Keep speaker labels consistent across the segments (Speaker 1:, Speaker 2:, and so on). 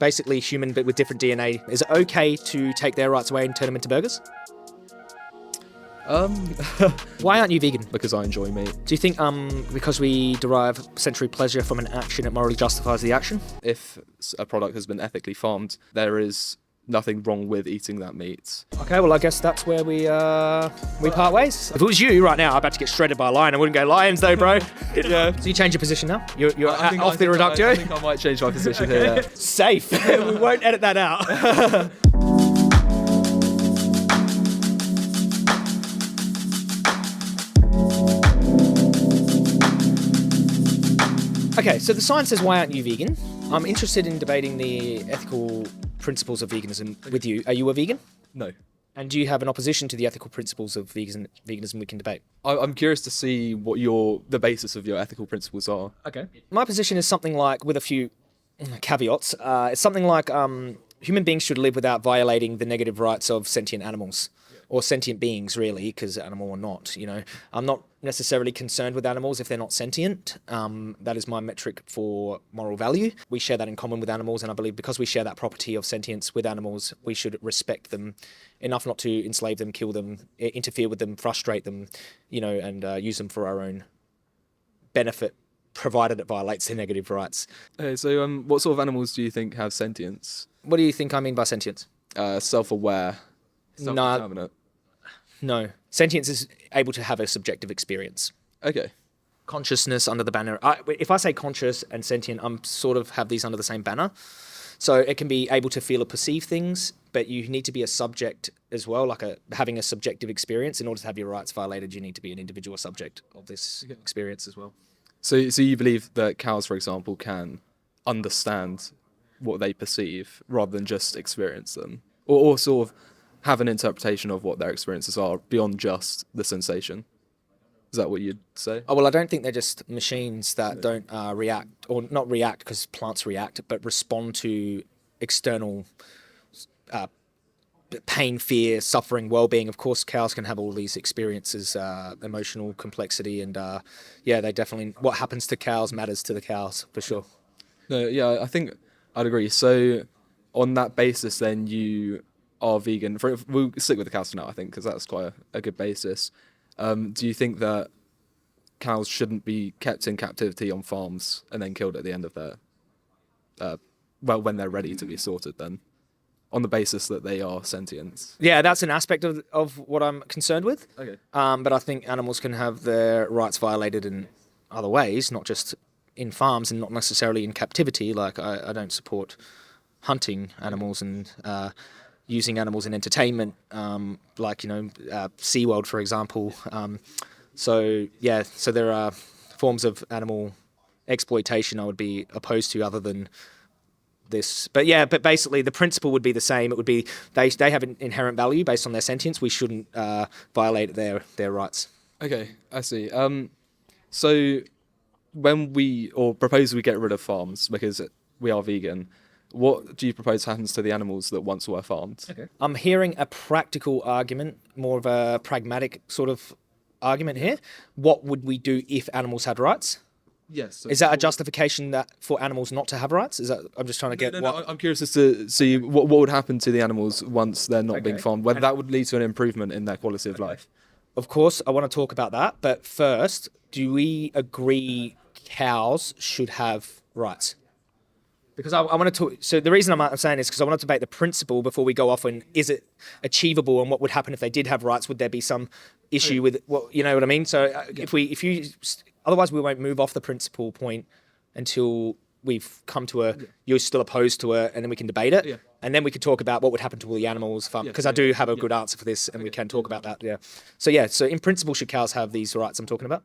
Speaker 1: basically human but with different DNA. Is it okay to take their rights away and turn them into burgers? Why aren't you vegan?
Speaker 2: Because I enjoy meat.
Speaker 1: Do you think because we derive sensory pleasure from an action, it morally justifies the action?
Speaker 2: If a product has been ethically farmed, there is nothing wrong with eating that meat.
Speaker 1: Okay, well I guess that's where we part ways. If it was you right now, I'm about to get shredded by a lion. I wouldn't go lions though, bro.
Speaker 2: Yeah.
Speaker 1: So you change your position now? You're off the
Speaker 2: I
Speaker 1: reductio?
Speaker 2: think I might change my position here. Yeah.
Speaker 1: Safe. We won't edit that out. Okay, so the sign says, why aren't you vegan? I'm interested in debating the ethical principles of veganism with you. Are you a vegan?
Speaker 2: No.
Speaker 1: And do you have an opposition to the ethical principles of veganism we can debate?
Speaker 2: I'm curious to see what the basis of your ethical principles are.
Speaker 1: Okay. My position is something like, with a few caveats, it's something like human beings should live without violating the negative rights of sentient animals. Or sentient beings, really, because animal or not, I'm not necessarily concerned with animals if they're not sentient. That is my metric for moral value. We share that in common with animals, and I believe because we share that property of sentience with animals, we should respect them enough not to enslave them, kill them, interfere with them, frustrate them, and use them for our own benefit, provided it violates their negative rights.
Speaker 2: So what sort of animals do you think have sentience?
Speaker 1: What do you think I mean by sentience?
Speaker 2: Self-aware, self-determinate.
Speaker 1: No. Sentience is able to have a subjective experience.
Speaker 2: Okay.
Speaker 1: Consciousness under the banner. If I say conscious and sentient, I'm sort of have these under the same banner. So it can be able to feel or perceive things, but you need to be a subject as well, like having a subjective experience. In order to have your rights violated, you need to be an individual subject of this experience as well.
Speaker 2: So you believe that cows, for example, can understand what they perceive rather than just experience them? Or sort of have an interpretation of what their experiences are beyond just the sensation? Is that what you'd say?
Speaker 1: Oh, well, I don't think they're just machines that don't react, or not react because plants react, but respond to external pain, fear, suffering, well-being. Of course, cows can have all these experiences, emotional complexity, and they definitely, what happens to cows matters to the cows, for sure.
Speaker 2: No, yeah, I think I'd agree. So on that basis, then you are vegan. We'll stick with the cows for now, I think, because that's quite a good basis. Do you think that cows shouldn't be kept in captivity on farms and then killed at the end of their, when they're ready to be sorted then, on the basis that they are sentient?
Speaker 1: Yeah, that's an aspect of what I'm concerned with.
Speaker 2: Okay.
Speaker 1: But I think animals can have their rights violated in other ways, not just in farms and not necessarily in captivity. Like, I don't support hunting animals and using animals in entertainment, like, SeaWorld, for example. So there are forms of animal exploitation I would be opposed to other than this. But basically the principle would be the same. It would be they have an inherent value based on their sentience. We shouldn't violate their rights.
Speaker 2: Okay, I see. So when propose we get rid of farms because we are vegan, what do you propose happens to the animals that once were farmed?
Speaker 1: Okay. I'm hearing a practical argument, more of a pragmatic sort of argument here. What would we do if animals had rights?
Speaker 2: Yes. So
Speaker 1: is that a justification for animals not to have rights? I'm just trying to get
Speaker 2: No, I'm curious as to see what would happen to the animals once they're not being farmed, whether that would lead to an improvement in their quality of life.
Speaker 1: Of course, I want to talk about that. But first, do we agree cows should have rights? Because I want to talk. So the reason I'm saying this is because I want to debate the principle before we go off on is it achievable and what would happen if they did have rights? Would there be some issue with you know what I mean? So otherwise we won't move off the principle point until we've come to you're still opposed to it, and then we can debate it, and then we could talk about what would happen to all the animals. Because I do have a good answer for this, and we can talk about that. Yeah. So in principle, should cows have these rights I'm talking about?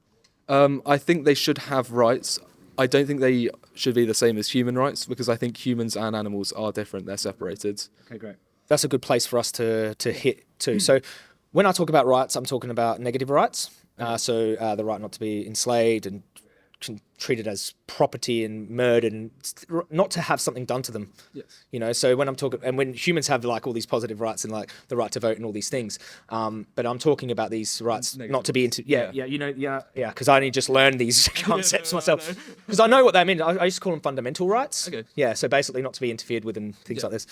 Speaker 2: I think they should have rights. I don't think they should be the same as human rights, because I think humans and animals are different. They're separated.
Speaker 1: Okay, great. That's a good place for us to hit too. So when I talk about rights, I'm talking about negative rights. The right not to be enslaved and treated as property and murdered, and not to have something done to them.
Speaker 2: Yes.
Speaker 1: You know, so when I'm talking, and when humans have like all these positive rights and like the right to vote and all these things, but I'm talking about these rights
Speaker 2: Negative
Speaker 1: not to be
Speaker 2: rights.
Speaker 1: into, because I only just learned these concepts myself, because I know what they mean. I used to call them fundamental rights.
Speaker 2: Okay.
Speaker 1: Yeah, so basically not to be interfered with and things like this.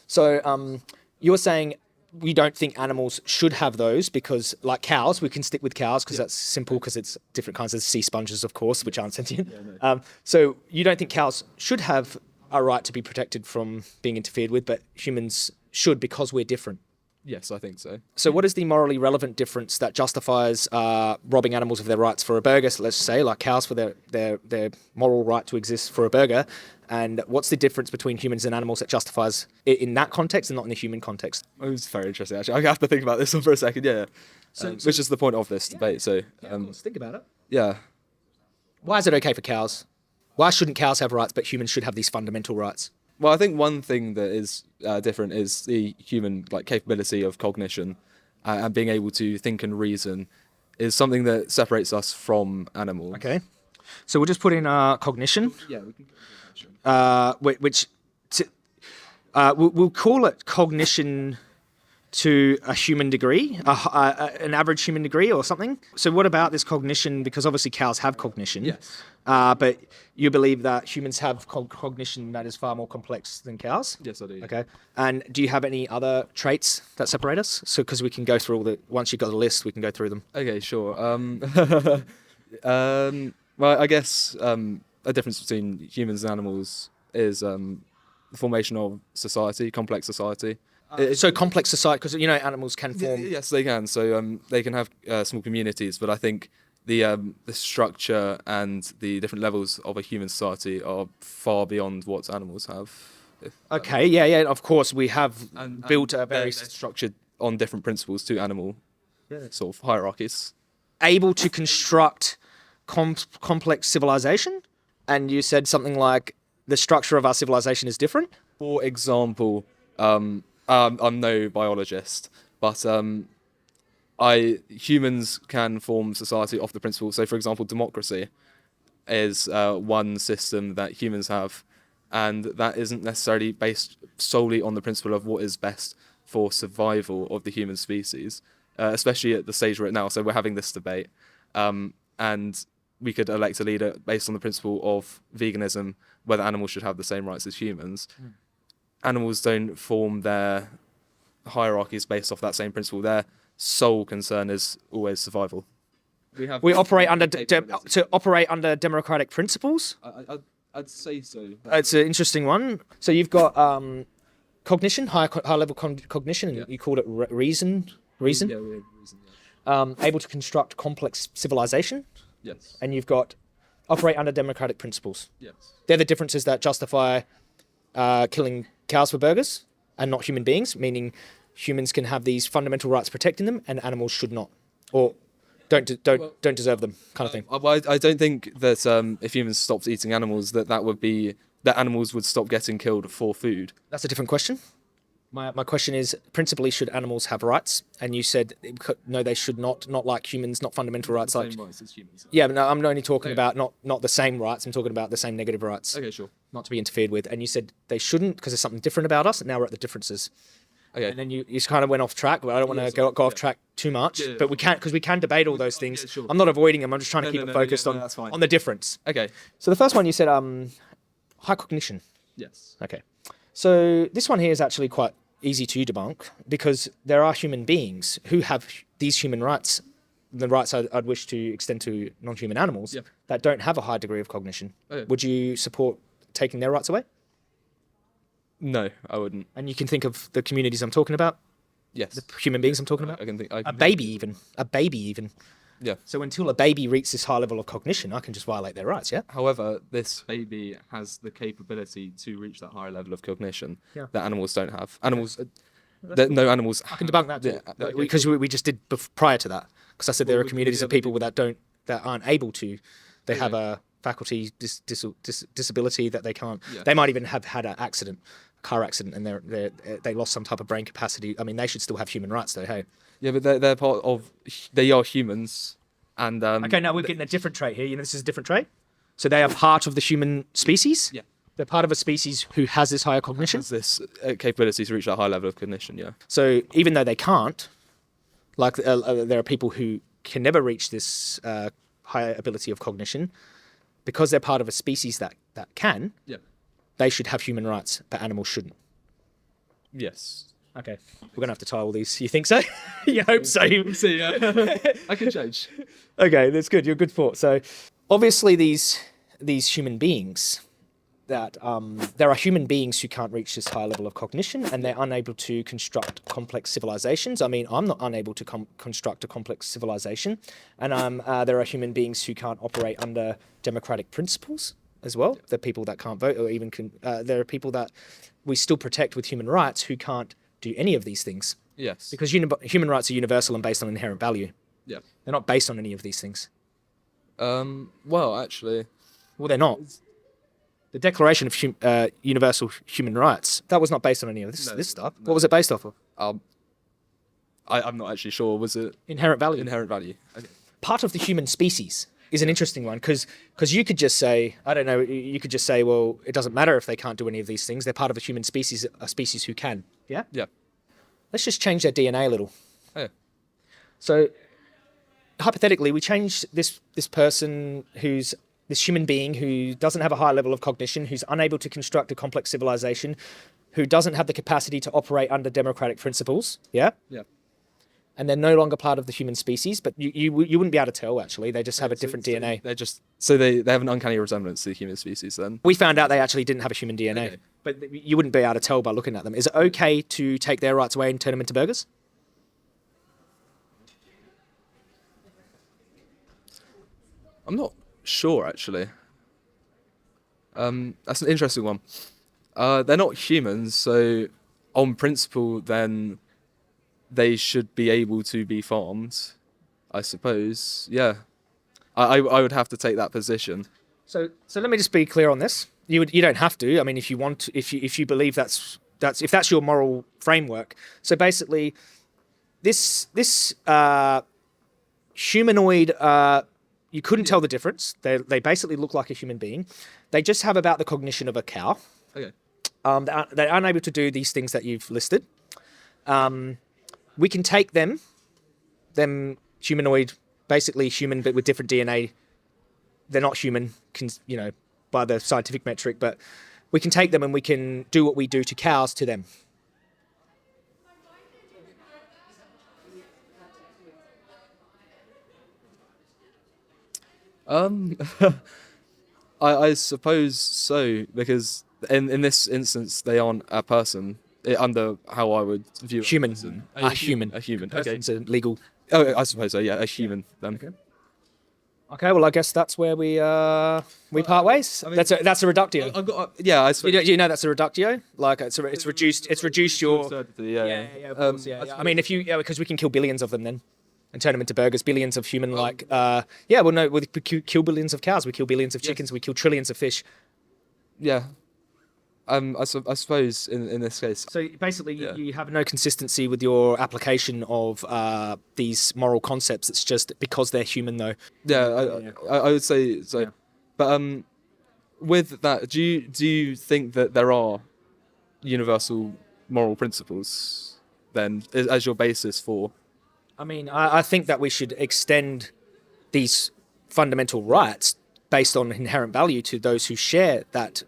Speaker 1: So you're saying we don't think animals should have those because, like cows, we can stick with cows because that's simple because it's different kinds of sea sponges, of course, which aren't sentient. So you don't think cows should have a right to be protected from being interfered with, but humans should because we're different.
Speaker 2: Yes, I think so.
Speaker 1: So what is the morally relevant difference that justifies robbing animals of their rights for a burger, so let's say, like cows for their moral right to exist for a burger? And what's the difference between humans and animals that justifies it in that context and not in the human context?
Speaker 2: It was very interesting, actually. I have to think about this one for a second, yeah. Which is the point of this debate, so...
Speaker 1: Let's think about it.
Speaker 2: yeah.
Speaker 1: Why is it okay for cows? Why shouldn't cows have rights, but humans should have these fundamental rights?
Speaker 2: Well, I think one thing that is different is the human capability of cognition and being able to think and reason is something that separates us from animals.
Speaker 1: Okay. So we'll just put in cognition.
Speaker 2: Yeah, we can go into
Speaker 1: We'll call it cognition to a human degree, an average human degree or something. So what about this cognition? Because obviously cows have cognition.
Speaker 2: Yes.
Speaker 1: But you believe that humans have cognition that is far more complex than cows?
Speaker 2: Yes, I do.
Speaker 1: Okay. And do you have any other traits that separate us? So because we can go through all the, once you've got the list, we can go through them.
Speaker 2: Okay, sure. Well, I guess a difference between humans and animals is the formation of society, complex society.
Speaker 1: So complex society, because you know animals can form.
Speaker 2: Yes, they can. So they can have small communities, but I think the structure and the different levels of a human society are far beyond what animals have.
Speaker 1: Okay, yeah, of course we have built a very
Speaker 2: they're structured on different principles to animal sort of hierarchies.
Speaker 1: able to construct complex civilization, and you said something like the structure of our civilization is different.
Speaker 2: For example, I'm no biologist, but humans can form society off the principle. So, for example, democracy is one system that humans have, and that isn't necessarily based solely on the principle of what is best for survival of the human species, especially at the stage we're at now. So we're having this debate, and we could elect a leader based on the principle of veganism, whether animals should have the same rights as humans. Animals don't form their hierarchies based off that same principle. Their sole concern is always survival.
Speaker 1: We operate under to operate under democratic principles.
Speaker 2: I'd say so.
Speaker 1: It's an interesting one. So you've got cognition, high level cognition, and you called it reason.
Speaker 2: Yeah, we had reason, yeah.
Speaker 1: Able to construct complex civilization,
Speaker 2: Yes.
Speaker 1: and you've got operate under democratic principles.
Speaker 2: Yes.
Speaker 1: They're the differences that justify killing cows for burgers and not human beings, meaning humans can have these fundamental rights protecting them and animals should not, or don't deserve them, kind of thing.
Speaker 2: I don't think that if humans stopped eating animals, that would be that animals would stop getting killed for food.
Speaker 1: That's a different question. My question is, principally, should animals have rights? And you said, no, they should not like humans, not fundamental rights.
Speaker 2: The
Speaker 1: Like,
Speaker 2: same rights as humans.
Speaker 1: yeah, but no, I'm only talking about not the same rights. I'm talking about the same negative rights,
Speaker 2: Okay, sure.
Speaker 1: not to be interfered with. And you said they shouldn't because there's something different about us. And now we're at the differences.
Speaker 2: Okay.
Speaker 1: And then you kind of went off track, but I don't want to go off track too much.
Speaker 2: Yeah.
Speaker 1: But we can't, because we can debate all those things.
Speaker 2: Yeah, sure.
Speaker 1: I'm not avoiding them. I'm just trying to keep it focused
Speaker 2: that's fine.
Speaker 1: on the difference.
Speaker 2: Okay.
Speaker 1: So the first one you said, high cognition.
Speaker 2: Yes.
Speaker 1: Okay. So this one here is actually quite easy to debunk because there are human beings who have these human rights, the rights I'd wish to extend to non-human animals,
Speaker 2: Yeah.
Speaker 1: that don't have a high degree of cognition.
Speaker 2: Okay.
Speaker 1: Would you support taking their rights away?
Speaker 2: No, I wouldn't.
Speaker 1: And you can think of the communities I'm talking about,
Speaker 2: Yes.
Speaker 1: the human beings I'm talking about.
Speaker 2: I can think.
Speaker 1: A baby even.
Speaker 2: Yeah.
Speaker 1: So until a baby reaches this high level of cognition, I can just violate their rights, yeah?
Speaker 2: However, this baby has the capability to reach that higher level of cognition that animals don't have. Animals, no animals.
Speaker 1: I can debunk that too.
Speaker 2: okay,
Speaker 1: Because we just did prior to that. Because I said there are communities of people that aren't able to. They have a faculty disability that they can't.
Speaker 2: Yeah.
Speaker 1: They might even have had an accident, car accident, and they lost some type of brain capacity. I mean, they should still have human rights, though. Hey.
Speaker 2: Yeah, but they're part of. They are humans, and
Speaker 1: Okay, now we're getting a different trait here. You know, this is a different trait. So they are part of the human species?
Speaker 2: Yeah.
Speaker 1: They're part of a species who has this higher cognition?
Speaker 2: Has this capability to reach that high level of cognition, yeah.
Speaker 1: So even though they can't, like there are people who can never reach this higher ability of cognition, because they're part of a species that can,
Speaker 2: Yeah.
Speaker 1: they should have human rights, but animals shouldn't.
Speaker 2: Yes.
Speaker 1: Okay, we're gonna have to tie all these. You think so? You hope so.
Speaker 2: See, yeah. I can change.
Speaker 1: Okay, that's good. You're a good thought. So, obviously, these human beings that there are human beings who can't reach this higher level of cognition, and they're unable to construct complex civilizations. I mean, I'm not unable to construct a complex civilization, and there are human beings who can't operate under democratic principles as well. There are people that can't vote, or even there are people that we still protect with human rights who can't do any of these things.
Speaker 2: Yes.
Speaker 1: Because human rights are universal and based on inherent value.
Speaker 2: Yeah.
Speaker 1: They're not based on any of these things.
Speaker 2: Well, actually,
Speaker 1: Well, they're not. The Declaration of Universal Human Rights, that was not based on any of this stuff.
Speaker 2: No.
Speaker 1: What was it based off of?
Speaker 2: I'm not actually sure. Was it
Speaker 1: Inherent value.
Speaker 2: inherent value? Okay.
Speaker 1: Part of the human species is an interesting one because you could just say, I don't know, you could just say, well, it doesn't matter if they can't do any of these things. They're part of a human species, a species who can. Yeah?
Speaker 2: Yeah.
Speaker 1: Let's just change their DNA a little.
Speaker 2: Oh, yeah.
Speaker 1: So hypothetically, we change this person this human being who doesn't have a high level of cognition, who's unable to construct a complex civilization, who doesn't have the capacity to operate under democratic principles. Yeah?
Speaker 2: Yeah.
Speaker 1: And they're no longer part of the human species, but you wouldn't be able to tell, actually. They just have a different DNA.
Speaker 2: They're just they have an uncanny resemblance to the human species. Then
Speaker 1: We found out they actually didn't have a human DNA,
Speaker 2: Okay.
Speaker 1: but you wouldn't be able to tell by looking at them. Is it okay to take their rights away and turn them into burgers?
Speaker 2: I'm not sure actually. That's an interesting one. They're not humans, so on principle, then they should be able to be farmed, I suppose. Yeah, I would have to take that position.
Speaker 1: So let me just be clear on this. You don't have to. I mean, if you want, if you believe that's your moral framework. So basically, this humanoid, you couldn't tell the difference. They basically look like a human being. They just have about the cognition of a cow.
Speaker 2: Okay.
Speaker 1: They're unable to do these things that you've listed. We can take them humanoid, basically human, but with different DNA. They're not human, by the scientific metric, but we can take them and we can do what we do to cows to them.
Speaker 2: I suppose so, because in this instance they aren't a person under how I would view
Speaker 1: Human.
Speaker 2: a person.
Speaker 1: A human.
Speaker 2: A human. Okay.
Speaker 1: It's a legal.
Speaker 2: Oh, I suppose so. Yeah, a human then.
Speaker 1: Okay, well, I guess that's where we part ways.
Speaker 2: I mean,
Speaker 1: that's a reductio.
Speaker 2: I've got. Yeah, I suppose.
Speaker 1: You know that's a reductio. Like it's reduced your.
Speaker 2: Absurdity,
Speaker 1: Yeah, of course, yeah. I mean, because we can kill billions of them then, and turn them into burgers. Billions of human we kill billions of cows. We kill billions of chickens. We kill trillions of fish.
Speaker 2: Yeah. I suppose in this case.
Speaker 1: So basically, you have no consistency with your application of these moral concepts. It's just because they're human, though.
Speaker 2: Yeah, I would say so.
Speaker 1: Yeah.
Speaker 2: But with that, do you think that there are universal moral principles then as your basis for?
Speaker 1: I mean, I think that we should extend these fundamental rights based on inherent value to those who share that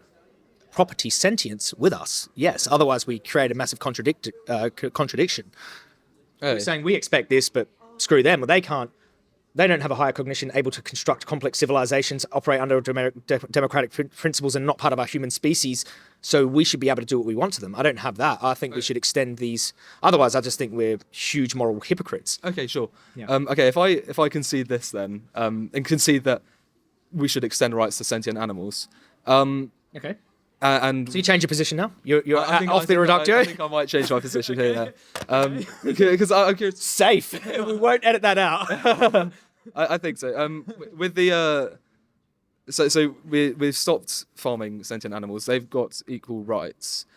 Speaker 1: property sentience with us. Yes, otherwise we create a massive contradiction.
Speaker 2: Hey.
Speaker 1: We're saying we expect this, but screw them. Well, they can't. They don't have a higher cognition, able to construct complex civilizations, operate under democratic principles, and not part of our human species. So we should be able to do what we want to them. I don't have that. I think we should extend these. Otherwise, I just think we're huge moral hypocrites.
Speaker 2: Okay, sure.
Speaker 1: Yeah.
Speaker 2: Okay, if I concede this then, and concede that we should extend rights to sentient animals.
Speaker 1: Okay.
Speaker 2: And
Speaker 1: So you change your position now? You're off the
Speaker 2: I
Speaker 1: reductio?
Speaker 2: think I might change my position here now. Because I'm curious.
Speaker 1: Safe. We won't edit that out.
Speaker 2: I think so. With the so we've stopped farming sentient animals. They've got equal rights,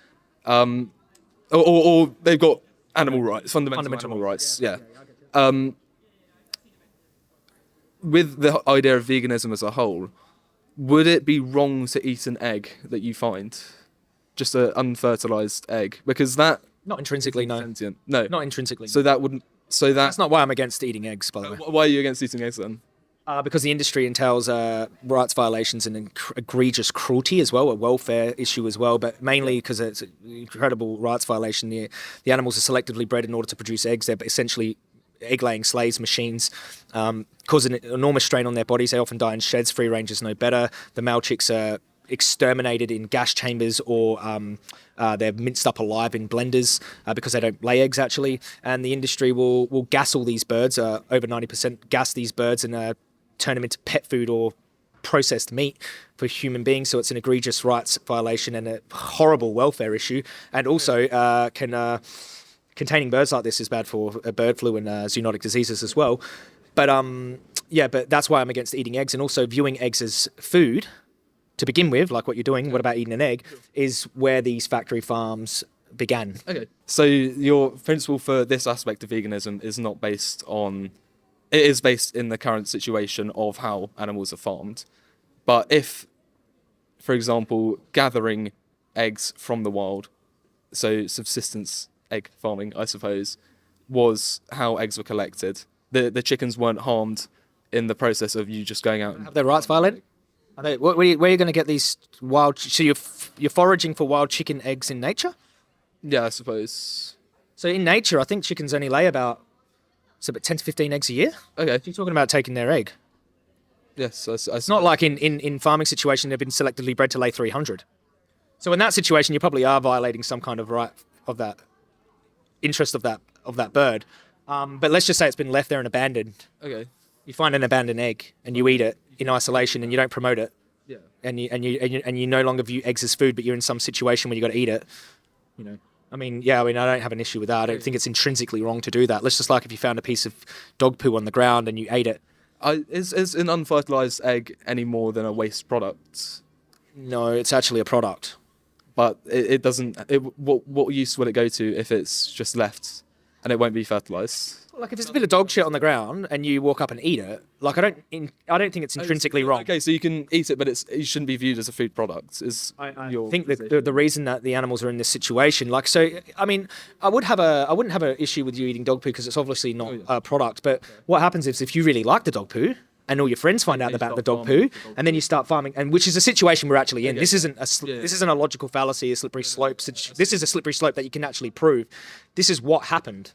Speaker 2: or they've got animal rights, fundamental animal rights. Yeah. With the idea of veganism as a whole, would it be wrong to eat an egg that you find, just an unfertilized egg, because that
Speaker 1: Not intrinsically, no.
Speaker 2: sentient? No,
Speaker 1: Not intrinsically.
Speaker 2: so that wouldn't. So
Speaker 1: That's not why I'm against eating eggs, by the way.
Speaker 2: Why are you against eating eggs then?
Speaker 1: Because the industry entails rights violations and egregious cruelty as well, a welfare issue as well, but mainly because it's an incredible rights violation. The animals are selectively bred in order to produce eggs. They're essentially egg-laying slaves, machines, cause an enormous strain on their bodies. They often die in sheds. Free range is no better. The male chicks are exterminated in gas chambers, or they're minced up alive in blenders because they don't lay eggs, actually. And the industry will gas all these birds, over 90% gas these birds, and turn them into pet food or processed meat for human beings. So it's an egregious rights violation and a horrible welfare issue. And also containing birds like this is bad for bird flu and zoonotic diseases as well. But but that's why I'm against eating eggs, and also viewing eggs as food to begin with, like what you're doing. What about eating an egg? Is where these factory farms began.
Speaker 2: Okay. So your principle for this aspect of veganism is not based on. It is based in the current situation of how animals are farmed. But if, for example, gathering eggs from the wild, so subsistence egg farming, I suppose, was how eggs were collected, the chickens weren't harmed in the process of you just going out and...
Speaker 1: Have their rights violated? Where are you going to get these wild... So you're foraging for wild chicken eggs in nature?
Speaker 2: Yeah, I suppose.
Speaker 1: So in nature, I think chickens only lay about 10 to 15 eggs a year.
Speaker 2: Okay.
Speaker 1: You're talking about taking their egg.
Speaker 2: Yes.
Speaker 1: It's not like in farming situation, they've been selectively bred to lay 300. So in that situation, you probably are violating some kind of right of that interest of that bird. But let's just say it's been left there and abandoned.
Speaker 2: Okay.
Speaker 1: You find an abandoned egg and you eat it in isolation and you don't promote it.
Speaker 2: Yeah.
Speaker 1: And you no longer view eggs as food, but you're in some situation where you got to eat it. You know. I don't have an issue with that. I don't think it's intrinsically wrong to do that. Let's just like if you found a piece of dog poo on the ground and you ate it.
Speaker 2: Is an unfertilized egg any more than a waste product?
Speaker 1: No, it's actually a product.
Speaker 2: But it doesn't. What use will it go to if it's just left and it won't be fertilized?
Speaker 1: Like if there's a bit of dog shit on the ground and you walk up and eat it, like I don't think it's intrinsically wrong.
Speaker 2: Okay, so you can eat it, but it shouldn't be viewed as a food product.
Speaker 1: I think that the reason that the animals are in this situation, like, so I mean, I wouldn't have an issue with you eating dog poo because it's obviously not a product. But what happens is if you really like the dog poo, and all your friends find out about the dog poo, and then you start farming, and which is a situation we're actually in. This isn't a logical fallacy, a slippery slope. This is a slippery slope that you can actually prove. This is what happened.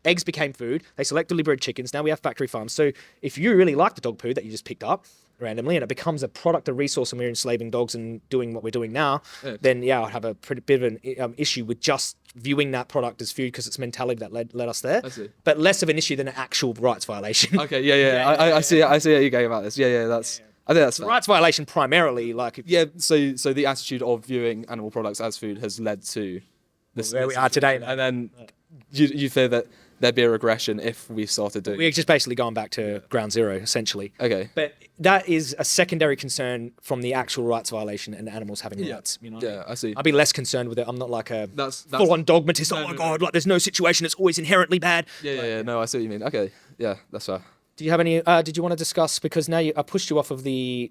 Speaker 1: Eggs became food. They selectively bred chickens. Now we have factory farms. So if you really like the dog poo that you just picked up randomly, and it becomes a product, a resource, and we're enslaving dogs and doing what we're doing now, then I'd have a pretty bit of an issue with just viewing that product as food because it's mentality that led us there.
Speaker 2: I see.
Speaker 1: But less of an issue than an actual rights violation.
Speaker 2: Okay, yeah. I see how you're going about this. Yeah. I think that's fair.
Speaker 1: Rights violation primarily, like
Speaker 2: So the attitude of viewing animal products as food has led to this
Speaker 1: where we are today.
Speaker 2: And then you fear that there'd be a regression if we started doing.
Speaker 1: We're just basically going back to ground zero, essentially.
Speaker 2: Okay.
Speaker 1: But that is a secondary concern from the actual rights violation and animals having rights. You know?
Speaker 2: Yeah, I see.
Speaker 1: I'd be less concerned with it. I'm not like a
Speaker 2: That's
Speaker 1: full-on dogmatist. Oh my God, like there's no situation that's always inherently bad.
Speaker 2: Yeah. No, I see what you mean. Okay. Yeah, that's fair.
Speaker 1: Do you have any? Did you want to discuss? Because now I pushed you off of the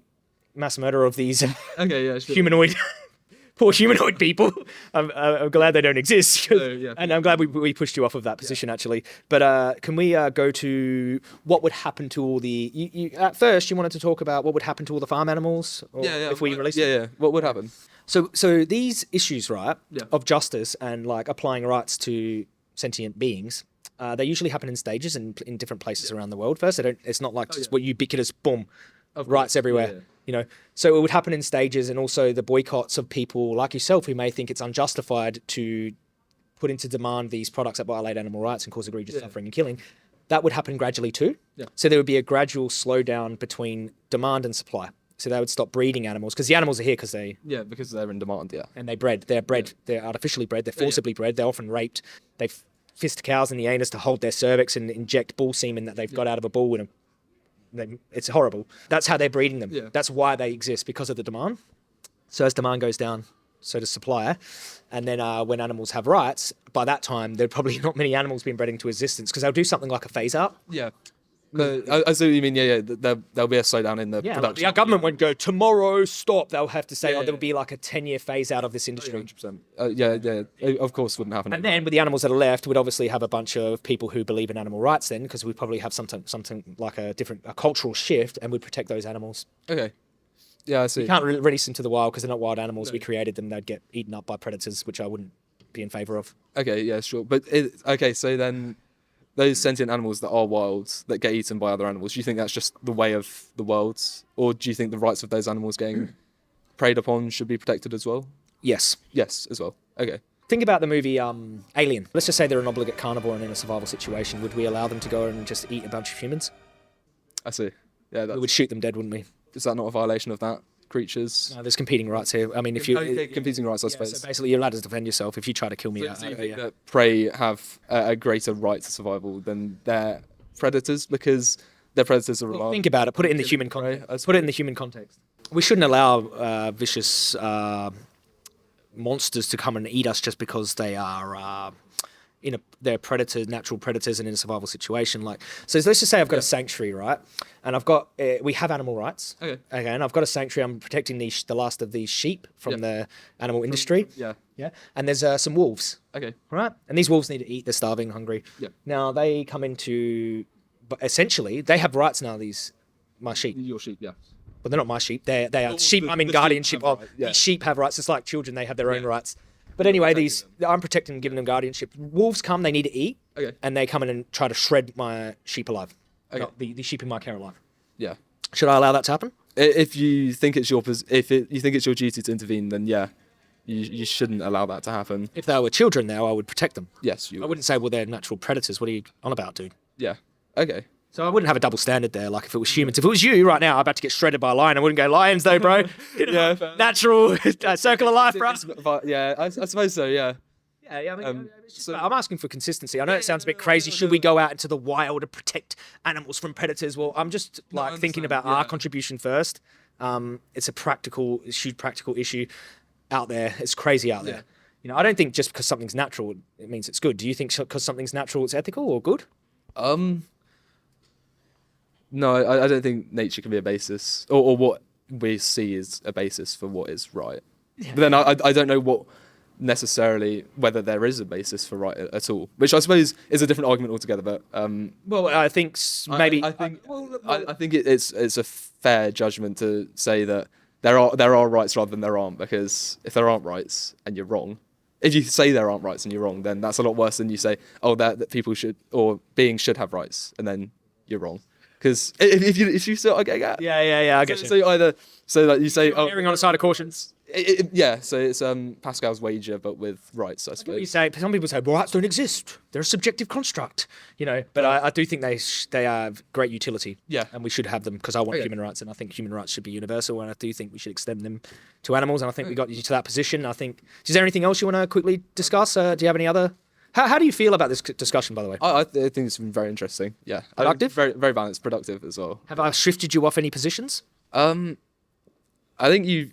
Speaker 1: mass murder of these
Speaker 2: Okay. Yeah. Sure.
Speaker 1: humanoid. Poor humanoid people. I'm glad they don't exist.
Speaker 2: Yeah.
Speaker 1: And I'm glad we pushed you off of that position, actually. But can we go to what would happen to all the... You, at first, you wanted to talk about what would happen to all the farm animals? If we release them?
Speaker 2: Yeah. What would happen?
Speaker 1: So these issues, right,
Speaker 2: Yeah.
Speaker 1: of justice and like applying rights to sentient beings, they usually happen in stages and in different places around the world. First, it's not like just what ubiquitous, boom, rights everywhere.
Speaker 2: Yeah.
Speaker 1: You know, so it would happen in stages, and also the boycotts of people like yourself who may think it's unjustified to put into demand these products that violate animal rights and cause egregious suffering and killing. That would happen gradually too. Yeah. So there would be a gradual slowdown between demand and supply. So they would stop breeding animals because the animals are here because
Speaker 2: because they're in demand. Yeah,
Speaker 1: and they're bred, they're artificially bred, they're forcibly bred, they're often raped. They fist cows in the anus to hold their cervix and inject bull semen that they've got out of a bull with them. It's horrible. That's how they're breeding them. Yeah. That's why they exist, because of the demand. So as demand goes down, so does supply. And then when animals have rights, by that time, there are probably not many animals being bred into existence because they'll do something like a phase out.
Speaker 2: Yeah. No, I see what you mean. Yeah. There'll be a slowdown in the
Speaker 1: Yeah, like
Speaker 2: production.
Speaker 1: our government won't go tomorrow. Stop. They'll have to say,
Speaker 2: Yeah,
Speaker 1: there'll be like a 10-year phase out of this industry.
Speaker 2: 100%. Yeah. Of course, wouldn't happen.
Speaker 1: And then with the animals that are left, we'd obviously have a bunch of people who believe in animal rights then, because we'd probably have something like a cultural shift, and we'd protect those animals.
Speaker 2: Okay. Yeah, I see.
Speaker 1: You can't release them to the wild because they're not wild animals. No. We created them. They'd get eaten up by predators, which I wouldn't be in favour of.
Speaker 2: Okay, yeah, sure. But okay, so then those sentient animals that are wild that get eaten by other animals, do you think that's just the way of the world, or do you think the rights of those animals getting preyed upon should be protected as well?
Speaker 1: Yes.
Speaker 2: Yes, as well. Okay.
Speaker 1: Think about the movie Alien. Let's just say they're an obligate carnivore and in a survival situation. Would we allow them to go and just eat a bunch of humans?
Speaker 2: I see. Yeah,
Speaker 1: we would shoot them dead, wouldn't we?
Speaker 2: Is that not a violation of that? Creatures?
Speaker 1: No, there's competing rights here. I mean, if you...
Speaker 2: competing rights, I suppose.
Speaker 1: So basically, you're allowed to defend yourself if you try to kill me.
Speaker 2: So you think that prey have a greater right to survival than their predators because their predators are...
Speaker 1: Well, think about it. Put it in the human context. Put it in the human context. We shouldn't allow vicious monsters to come and eat us just because they are... they're predators, natural predators, and in a survival situation. So let's just say I've got a sanctuary, right? And I've got we have animal rights. Okay. And I've got a sanctuary. I'm protecting the last of these sheep from the animal industry. Yeah. And there's some wolves.
Speaker 2: Okay.
Speaker 1: Right. And these wolves need to eat. They're starving, hungry. Yeah. Now they come into, but essentially they have rights now. My sheep.
Speaker 2: Your sheep, yeah.
Speaker 1: But they're not my sheep. They are sheep. I'm in guardianship of. These sheep have rights. It's like children. They have their own rights. But anyway, I'm protecting them, giving them guardianship. Wolves come, they need to eat, and they come in and try to shred my sheep alive. Not the sheep in my care alive.
Speaker 2: Yeah.
Speaker 1: Should I allow that to happen?
Speaker 2: If you think it's your duty to intervene, then yeah, you shouldn't allow that to happen.
Speaker 1: If they were children, though, I would protect them.
Speaker 2: Yes,
Speaker 1: I wouldn't say, well, they're natural predators. What are you on about, dude?
Speaker 2: Yeah. Okay.
Speaker 1: So I wouldn't have a double standard there. Like if it was humans, if it was you right now, I'm about to get shredded by a lion. I wouldn't go lions though, bro. Natural circle of life, bro.
Speaker 2: Yeah, I suppose so. Yeah.
Speaker 1: Yeah. I mean, I'm asking for consistency. I know it sounds a bit crazy. Should we go out into the wild to protect animals from predators? Well, I'm just thinking about our contribution first. It's a huge practical issue out there. It's crazy out there. I don't think just because something's natural, it means it's good. Do you think because something's natural, it's ethical or good?
Speaker 2: No, I don't think nature can be a basis, or what we see is a basis for what is right. Yeah. But then I don't know whether there is a basis for right at all, which I suppose is a different argument altogether. But
Speaker 1: well, I think maybe
Speaker 2: I think it's a fair judgment to say that there are rights rather than there aren't, because if there aren't rights and you're wrong, if you say there aren't rights and you're wrong, then that's a lot worse than you say, that people should or beings should have rights, and then you're wrong. Because if you still okay,
Speaker 1: yeah, I get you.
Speaker 2: So you say
Speaker 1: erring on the side of caution.
Speaker 2: So it's Pascal's wager, but with rights, I suppose.
Speaker 1: You say some people say, well, rights don't exist. They're a subjective construct, But I do think they have great utility.
Speaker 2: Yeah,
Speaker 1: and we should have them because I want human rights, and I think human rights should be universal, and I do think we should extend them to animals. And I think we got you to that position. I think. Is there anything else you want to quickly discuss? Do you have any other? How do you feel about this discussion, by the way?
Speaker 2: I think it's been very interesting. Yeah,
Speaker 1: productive,
Speaker 2: very very balanced, productive as well.
Speaker 1: Have I shifted you off any positions?
Speaker 2: I think you've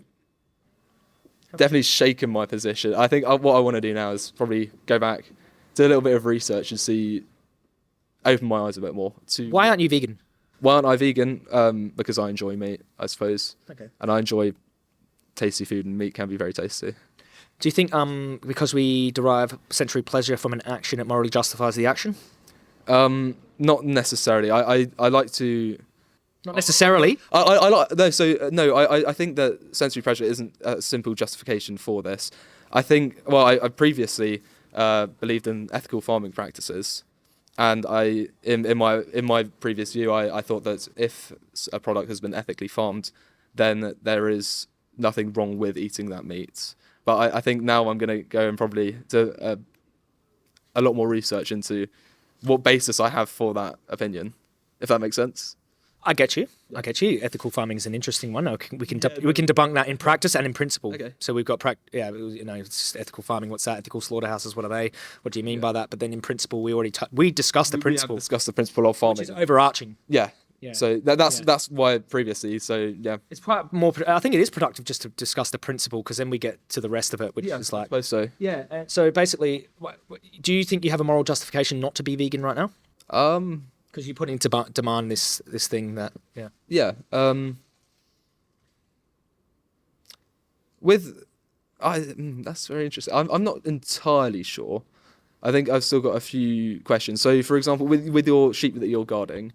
Speaker 2: definitely shaken my position. I think what I want to do now is probably go back, do a little bit of research and open my eyes a bit more.
Speaker 1: Why aren't you vegan?
Speaker 2: Why aren't I vegan? Because I enjoy meat, I suppose. Okay. And I enjoy tasty food, and meat can be very tasty.
Speaker 1: Do you think because we derive sensory pleasure from an action, it morally justifies the action?
Speaker 2: Not necessarily. I like to...
Speaker 1: Not necessarily?
Speaker 2: I think that sensory pleasure isn't a simple justification for this. I think... Well, I previously believed in ethical farming practices. And in my previous view, I thought that if a product has been ethically farmed, then there is nothing wrong with eating that meat. But I think now I'm going to go and probably do a lot more research into what basis I have for that opinion, if that makes sense.
Speaker 1: I get you. Ethical farming is an interesting one. We can debunk that in practice and in principle.
Speaker 2: Okay.
Speaker 1: So we've got it's ethical farming. What's that? Ethical slaughterhouses. What are they? What do you mean by that? But then in principle, we discussed the principle.
Speaker 2: We have discussed the principle of farming,
Speaker 1: which is overarching.
Speaker 2: Yeah. Yeah. So that's why previously. So yeah,
Speaker 1: it's quite more. I think it is productive just to discuss the principle, because then we get to the rest of it, which is like.
Speaker 2: I suppose so.
Speaker 1: Yeah. So basically, do you think you have a moral justification not to be vegan right now? Because you put into demand this thing that
Speaker 2: Yeah. That's very interesting. I'm not entirely sure. I think I've still got a few questions. So, for example, with your sheep that you're guarding,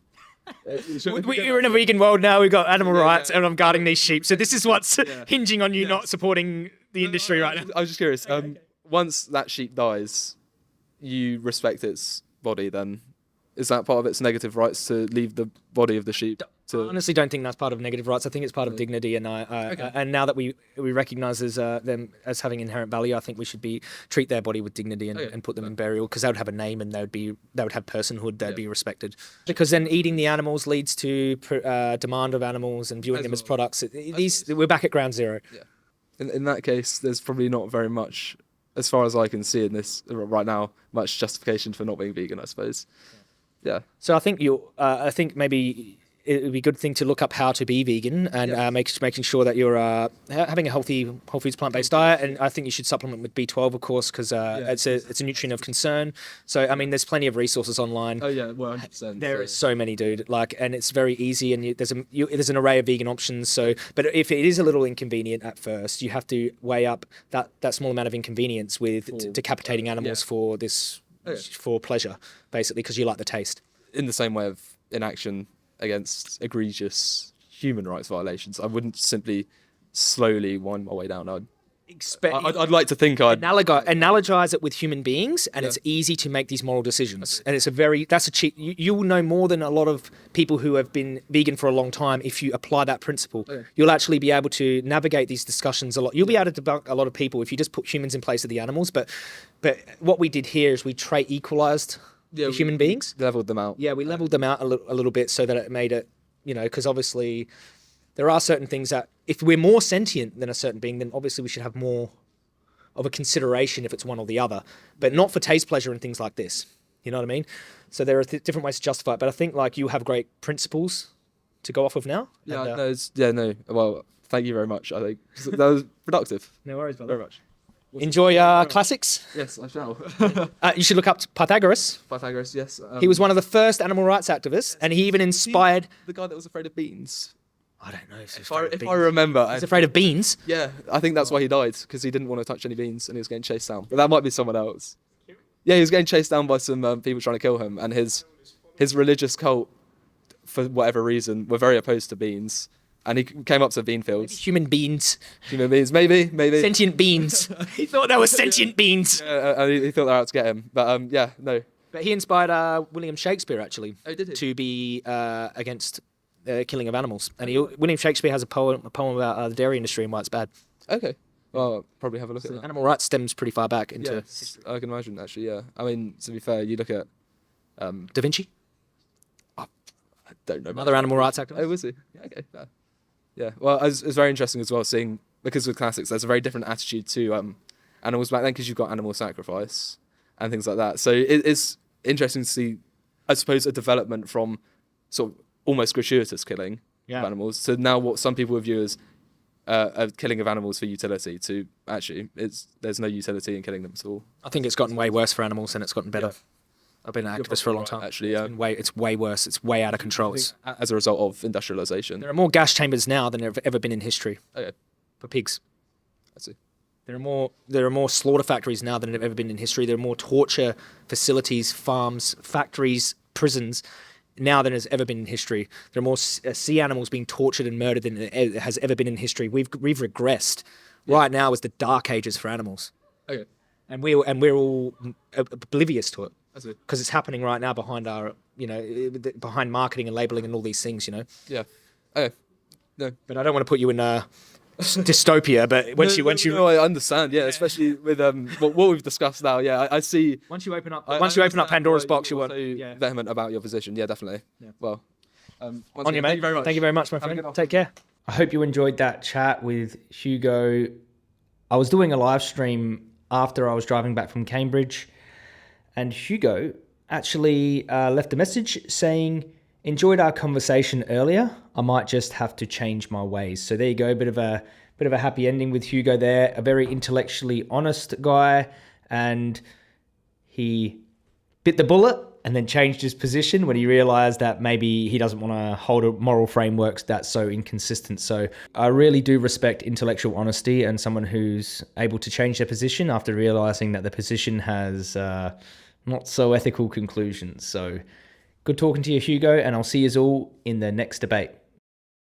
Speaker 1: we're in a vegan world now. We've got animal rights, and I'm guarding these sheep. So this is what's hinging on you not supporting the industry right now.
Speaker 2: I was just curious. Once that sheep dies, you respect its body. Then is that part of its negative rights to leave the body of the sheep?
Speaker 1: I honestly don't think that's part of negative rights. I think it's part of dignity, and and now that we recognise them as having inherent value, I think we should treat their body with dignity and put them in burial, because they would have a name and they would have personhood. They'd be respected. Because then eating the animals leads to demand of animals and viewing them as products. We're back at ground zero.
Speaker 2: Yeah. In that case, there's probably not very much, as far as I can see in this right now, much justification for not being vegan, I suppose. Yeah.
Speaker 1: So I think maybe it would be a good thing to look up how to be vegan and making sure that you're having a healthy whole foods plant-based diet. And I think you should supplement with B12, of course, because it's a nutrient of concern. So I mean, there's plenty of resources online.
Speaker 2: Oh yeah, 100%.
Speaker 1: There is so many, dude. And it's very easy, and there's an array of vegan options. So, but if it is a little inconvenient at first, you have to weigh up that small amount of inconvenience with decapitating animals for pleasure, basically, because you like the taste.
Speaker 2: In the same way of inaction against egregious human rights violations, I wouldn't simply slowly wind my way down. I'd like to think I'd
Speaker 1: analogize it with human beings, and it's easy to make these moral decisions. And you will know more than a lot of people who have been vegan for a long time if you apply that principle. You'll actually be able to navigate these discussions a lot. You'll be able to debunk a lot of people if you just put humans in place of the animals. But what we did here is we trait equalized the human beings.
Speaker 2: Leveled them out.
Speaker 1: Yeah, we leveled them out a little bit so that it made it, because obviously there are certain things that if we're more sentient than a certain being, then obviously we should have more of a consideration if it's one or the other, but not for taste pleasure and things like this. You know what I mean? So there are different ways to justify it, but I think you have great principles to go off of now.
Speaker 2: No. Well, thank you very much. I think that was productive.
Speaker 1: No worries, brother.
Speaker 2: Very much.
Speaker 1: Enjoy classics.
Speaker 2: Yes, I shall.
Speaker 1: You should look up Pythagoras.
Speaker 2: Pythagoras, yes.
Speaker 1: He was one of the first animal rights activists, and he even inspired
Speaker 2: the guy that was afraid of beans.
Speaker 1: I don't know if
Speaker 2: I remember.
Speaker 1: He's afraid of beans.
Speaker 2: Yeah, I think that's why he died, because he didn't want to touch any beans and he was getting chased down. But that might be someone else. Yeah, he was getting chased down by some people trying to kill him, and his religious cult, for whatever reason, were very opposed to beans. And he came up to bean fields.
Speaker 1: Human beans.
Speaker 2: Human beings, maybe.
Speaker 1: Sentient beans. He thought they were sentient beans.
Speaker 2: He thought they were out to get him. But no.
Speaker 1: But he inspired William Shakespeare, actually.
Speaker 2: Oh, did he?
Speaker 1: To be against killing of animals. And William Shakespeare has a poem about the dairy industry and why it's bad.
Speaker 2: Okay. Well, I'll probably have a look at that.
Speaker 1: Animal rights stems pretty far back into...
Speaker 2: Yes, I can imagine, actually, yeah. I mean, to be fair, you look at...
Speaker 1: Da Vinci?
Speaker 2: I don't know.
Speaker 1: Another animal rights activist?
Speaker 2: Oh, was he? Yeah, okay. Yeah, well, it's very interesting as well seeing, because with classics, there's a very different attitude to animals back then, because you've got animal sacrifice and things like that. So it's interesting to see, I suppose, a development from sort of almost gratuitous killing of animals to now what some people view as a killing of animals for utility to actually there's no utility in killing them at all.
Speaker 1: I think it's gotten way worse for animals than it's gotten better. Yeah. I've been an activist for a long time.
Speaker 2: Actually, yeah.
Speaker 1: It's way worse. It's way out of control.
Speaker 2: As a result of industrialization.
Speaker 1: There are more gas chambers now than there have ever been in history.
Speaker 2: Okay.
Speaker 1: For pigs.
Speaker 2: I see.
Speaker 1: There are more slaughter factories now than there have ever been in history. There are more torture facilities, farms, factories, prisons now than has ever been in history. There are more sea animals being tortured and murdered than has ever been in history. We've regressed. Yeah. Right now is the dark ages for animals.
Speaker 2: Okay.
Speaker 1: And we're all oblivious to it. Because it's happening right now behind our, behind marketing and labeling and all these things,
Speaker 2: Yeah. Okay. No.
Speaker 1: But I don't want to put you in dystopia. But once you,
Speaker 2: no, I understand. Yeah, especially with what we've discussed now. Yeah, I see.
Speaker 1: Once you open up Pandora's box, you won't.
Speaker 2: Vehement about your position. Yeah, definitely. Yeah. Well,
Speaker 1: on you, mate. Thank you very much. Thank you very much, my friend. Take care. I hope you enjoyed that chat with Hugo. I was doing a live stream after I was driving back from Cambridge. And Hugo actually left a message saying, enjoyed our conversation earlier. I might just have to change my ways. So there you go. Bit of a happy ending with Hugo there. A very intellectually honest guy. And he bit the bullet and then changed his position when he realized that maybe he doesn't want to hold a moral frameworks that's so inconsistent. So I really do respect intellectual honesty and someone who's able to change their position after realizing that the position has not so ethical conclusions. So good talking to you, Hugo, and I'll see you all in the next debate.